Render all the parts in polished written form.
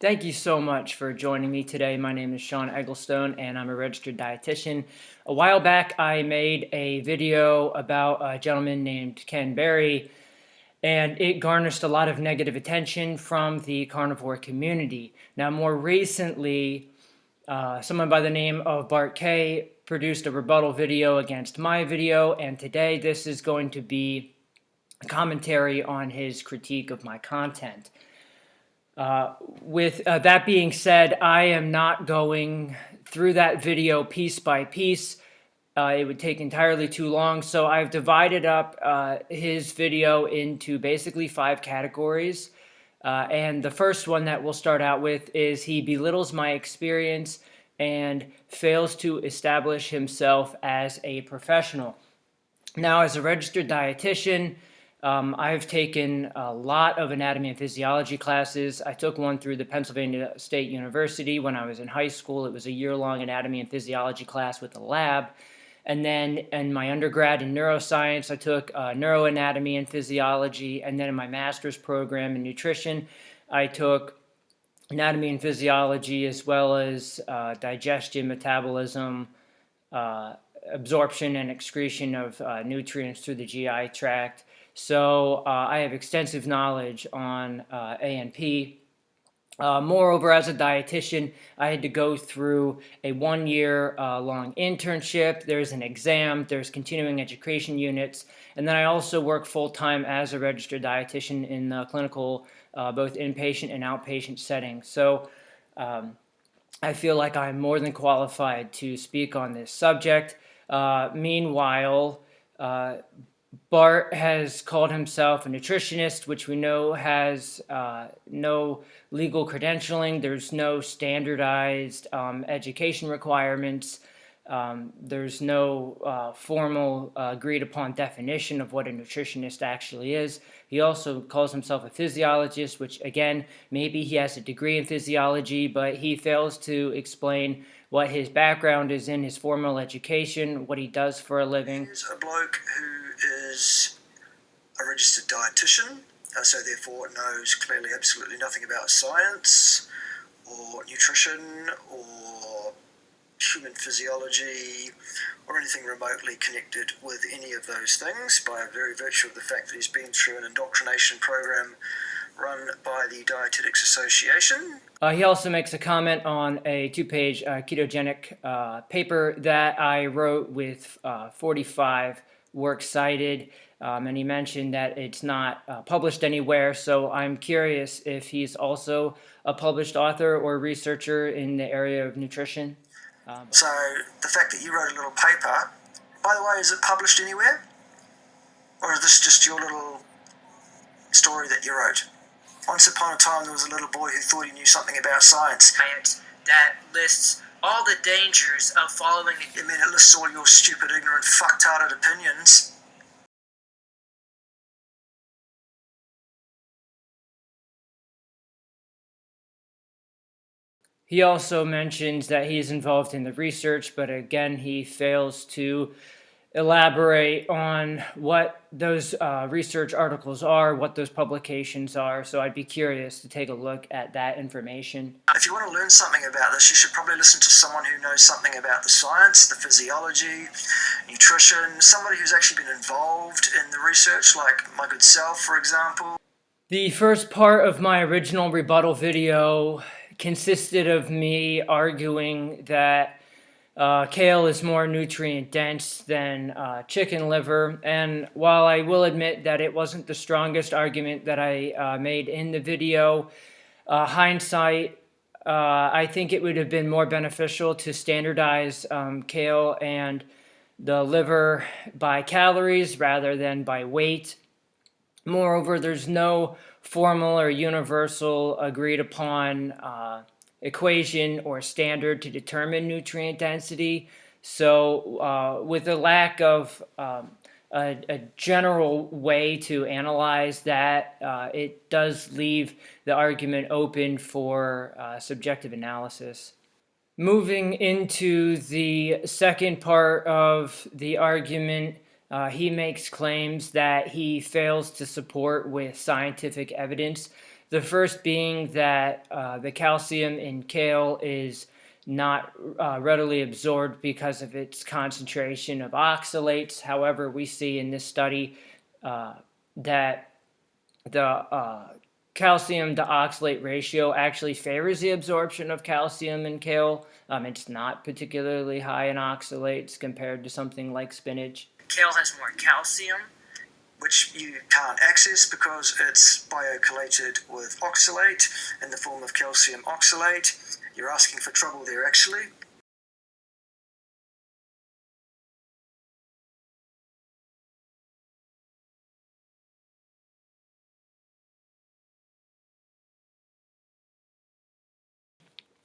Thank you so much for joining me today. My name is Sean Egglestone and I'm a registered dietitian. A while back I made a video about a gentleman named Ken Berry, and it garnered a lot of negative attention from the carnivore community. Now more recently, someone by the name of Bart Kay produced a rebuttal video against my video, and today this is going to be a commentary on his critique of my content. With that being said, I am not going through that video piece by piece. It would take entirely too long, so I've divided up his video into basically 5 categories. And the first one that we'll start out with is he belittles my experience and fails to establish himself as a professional. Now, as a registered dietitian, I've taken a lot of anatomy and physiology classes. I took one through the Pennsylvania State University when I was in high school. It was a year-long anatomy and physiology class with a lab. And then in my undergrad in neuroscience, I took neuroanatomy and physiology. And then in my master's program in nutrition, I took anatomy and physiology as well as digestion, metabolism, absorption and excretion of nutrients through the GI tract. So I have extensive knowledge on A&P. Moreover, as a dietitian, I had to go through a 1-year long internship. There's an exam, there's continuing education units, and then I also work full-time as a registered dietitian in the clinical, both inpatient and outpatient setting. So I feel like I'm more than qualified to speak on this subject. Meanwhile, Bart has called himself a nutritionist, which we know has no legal credentialing. There's no standardized education requirements. There's no formal agreed upon definition of what a nutritionist actually is. He also calls himself a physiologist, which again, maybe he has a degree in physiology, but he fails to explain what his background is in his formal education, what he does for a living. He's a bloke who is a registered dietitian, so therefore knows clearly absolutely nothing about science or nutrition or human physiology or anything remotely connected with any of those things by very virtue of the fact that he's been through an indoctrination program run by the Dietetics Association. He also makes a comment on a 2-page ketogenic paper that I wrote with 45 works cited, and he mentioned that it's not published anywhere, so I'm curious if he's also a published author or researcher in the area of nutrition. So the fact that you wrote a little paper, by the way, is it published anywhere? Or is this just your little story that you wrote? Once upon a time, there was a little boy who thought he knew something about science. That lists all the dangers of following. I mean, it lists all your stupid, ignorant, fucktarded opinions. He also mentions that he is involved in the research, but again, he fails to elaborate on what those research articles are, what those publications are, so I'd be curious to take a look at that information. If you want to learn something about this, you should probably listen to someone who knows something about the science, the physiology, nutrition, somebody who's actually been involved in the research, like my good self, for example. The first part of my original rebuttal video consisted of me arguing that kale is more nutrient dense than chicken liver, and while I will admit that it wasn't the strongest argument that I made in the video, hindsight, I think it would have been more beneficial to standardize kale and the liver by calories rather than by weight. Moreover, there's no formal or universal agreed upon equation or standard to determine nutrient density. So with a lack of a general way to analyze that, it does leave the argument open for subjective analysis. Moving into the second part of the argument, he makes claims that he fails to support with scientific evidence The first being that the calcium in kale is not readily absorbed because of its concentration of oxalates. However, we see in this study that the calcium to oxalate ratio actually favors the absorption of calcium in kale. It's not particularly high in oxalates compared to something like spinach. Kale has more calcium, which you can't access because it's biochelated with oxalate in the form of calcium oxalate. You're asking for trouble there, actually.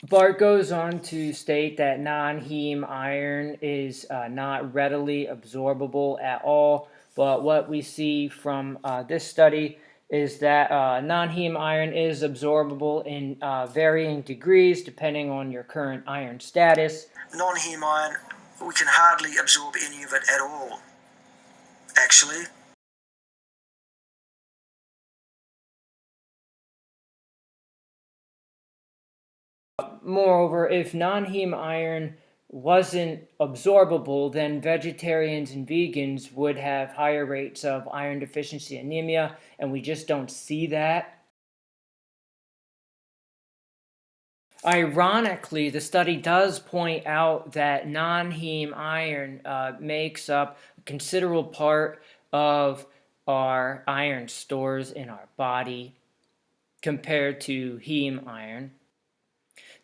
Bart goes on to state that non-heme iron is not readily absorbable at all, but what we see from this study is that non-heme iron is absorbable in varying degrees depending on your current iron status. Non-heme iron, we can hardly absorb any of it at all, actually. Moreover, if non-heme iron wasn't absorbable, then vegetarians and vegans would have higher rates of iron deficiency anemia, and we just don't see that. Ironically, the study does point out that non-heme iron makes up a considerable part of our iron stores in our body compared to heme iron.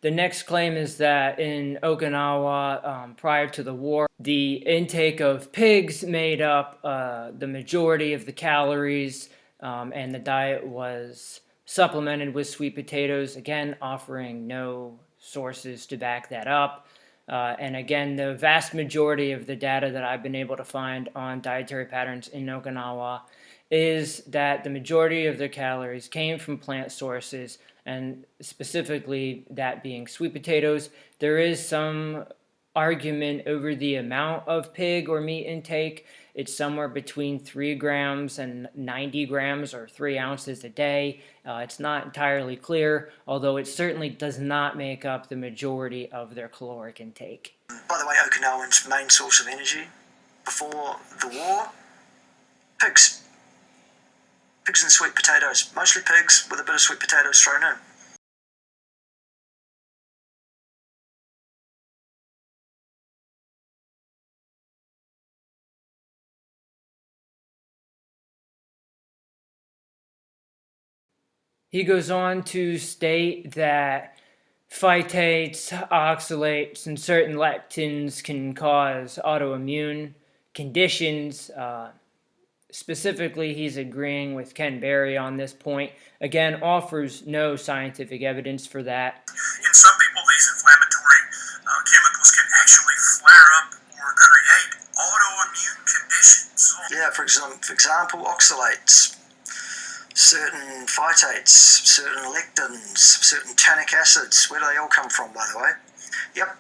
The next claim is that in Okinawa, prior to the war, the intake of pigs made up the majority of the calories, and the diet was supplemented with sweet potatoes, again, offering no sources to back that up. And again, the vast majority of the data that I've been able to find on dietary patterns in Okinawa is that the majority of their calories came from plant sources, and specifically that being sweet potatoes. There is some argument over the amount of pig or meat intake. It's somewhere between 3 grams and 90 grams or 3 ounces a day. It's not entirely clear, although it certainly does not make up the majority of their caloric intake. By the way, Okinawan's main source of energy before the war, pigs. Pigs and sweet potatoes. Mostly pigs with a bit of sweet potatoes thrown in. He goes on to state that phytates, oxalates, and certain lectins can cause autoimmune conditions. Specifically, he's agreeing with Ken Berry on this point. Again, offers no scientific evidence for that. In some people, these inflammatory chemicals can actually flare up or create autoimmune conditions. Yeah, for example, oxalates, certain phytates, certain lectins, certain tannic acids. Where do they all come from, by the way? Yep.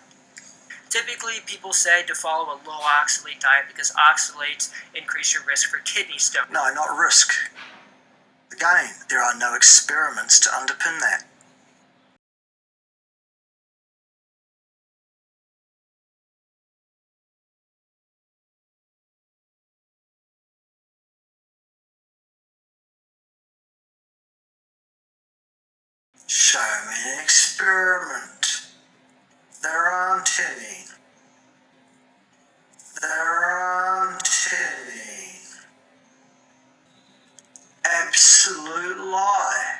Typically, people say to follow a low oxalate diet because oxalates increase your risk for kidney stone. No, not risk. Again, there are no experiments to underpin that. Show me an experiment. There aren't any. There aren't any. Absolute lie.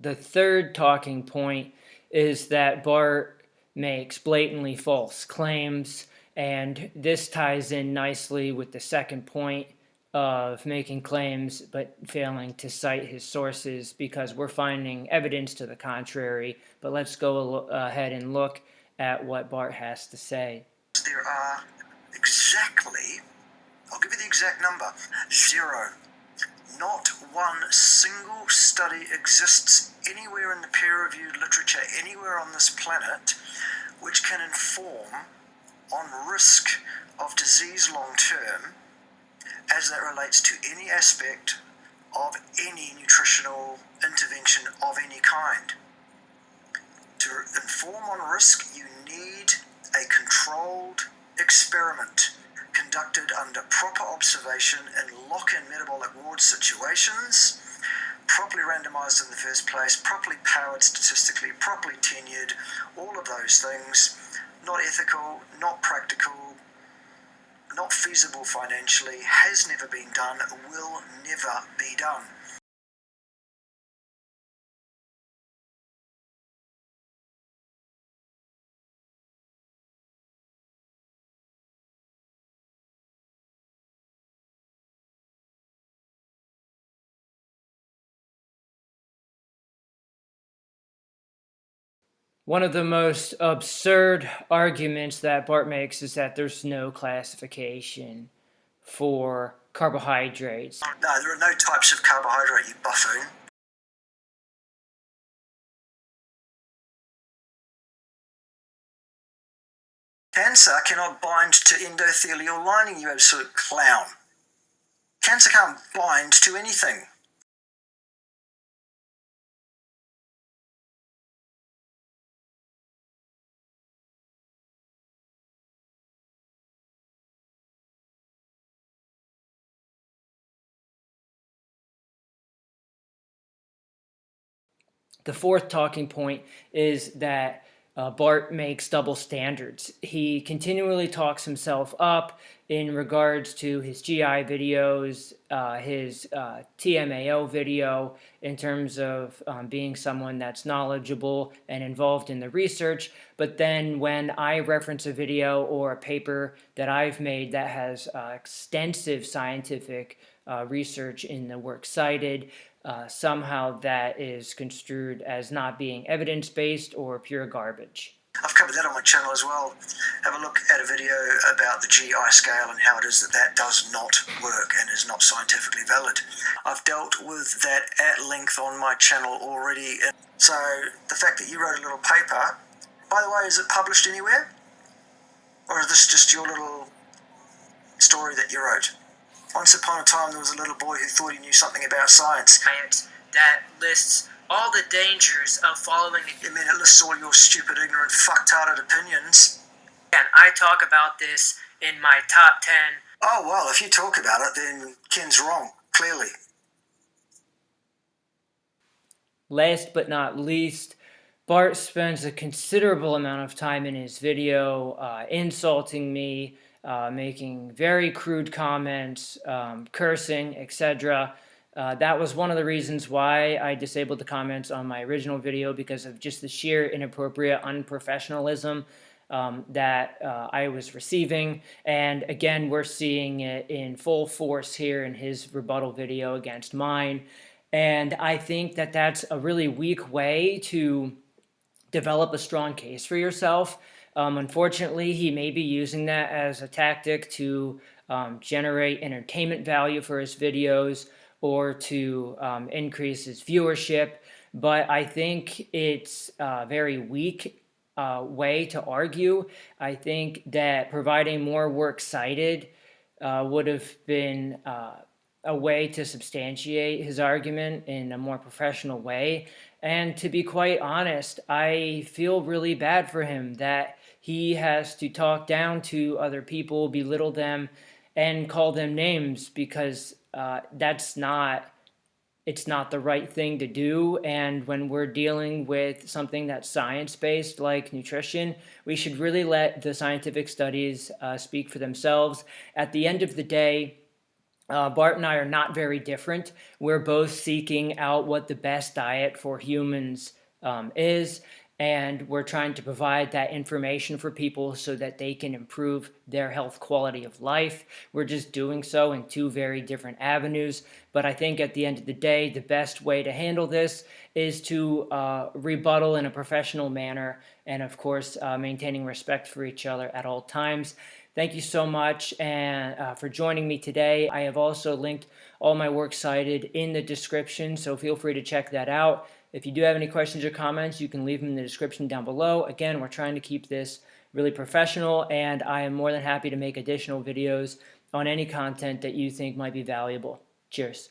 The third talking point is that Bart makes blatantly false claims, and this ties in nicely with the second point of making claims but failing to cite his sources, because we're finding evidence to the contrary. But let's go ahead and look at what Bart has to say. There are exactly, I'll give you the exact number, 0. Not one single study exists anywhere in the peer-reviewed literature, anywhere on this planet, which can inform on risk of disease long-term as that relates to any aspect of any nutritional intervention of any kind. To inform on risk, you need a controlled experiment conducted under proper observation in lock-in metabolic ward situations, properly randomized in the first place, properly powered statistically, properly tenured, all of those things, not ethical, not practical, not feasible financially, has never been done, will never be done. One of the most absurd arguments that Bart makes is that there's no classification for carbohydrates. No, there are no types of carbohydrate, you buffoon. Cancer cannot bind to endothelial lining, you absolute clown. Cancer can't bind to anything. The fourth talking point is that Bart makes double standards. He continually talks himself up in regards to his GI videos, his TMAO video, in terms of being someone that's knowledgeable and involved in the research. But then when I reference a video or a paper that I've made that has extensive scientific research in the work cited, somehow that is construed as not being evidence-based or pure garbage. I've covered that on my channel as well. Have a look at a video about the GI scale and how it is that that does not work and is not scientifically valid. I've dealt with that at length on my channel already. So the fact that you wrote a little paper, by the way, is it published anywhere? Or is this just your little story that you wrote? Once upon a time, there was a little boy who thought he knew something about science. Diet that lists all the dangers of following I mean, it lists all your stupid, ignorant, fucked-hearted opinions. and I talk about this in my top 10. Oh, well, if you talk about it, then Ken's wrong, clearly. Last but not least, Bart spends a considerable amount of time in his video insulting me, making very crude comments, cursing, etc. That was one of the reasons why I disabled the comments on my original video, because of just the sheer inappropriate unprofessionalism that I was receiving. And again, we're seeing it in full force here in his rebuttal video against mine. And I think that that's a really weak way to develop a strong case for yourself. Unfortunately, he may be using that as a tactic to generate entertainment value for his videos or to increase his viewership. But I think it's a very weak way to argue. I think that providing more works cited would have been a way to substantiate his argument in a more professional way. And to be quite honest, I feel really bad for him that he has to talk down to other people, belittle them, and call them names, because it's not the right thing to do. And when we're dealing with something that's science-based like nutrition, we should really let the scientific studies speak for themselves. At the end of the day, Bart and I are not very different. We're both seeking out what the best diet for humans is, and we're trying to provide that information for people so that they can improve their health quality of life. We're just doing so in two very different avenues, but I think at the end of the day, the best way to handle this is to rebuttal in a professional manner, and of course, maintaining respect for each other at all times. Thank you so much and for joining me today. I have also linked all my work cited in the description, so feel free to check that out. If you do have any questions or comments, you can leave them in the description down below. Again, we're trying to keep this really professional, and I am more than happy to make additional videos on any content that you think might be valuable. Cheers.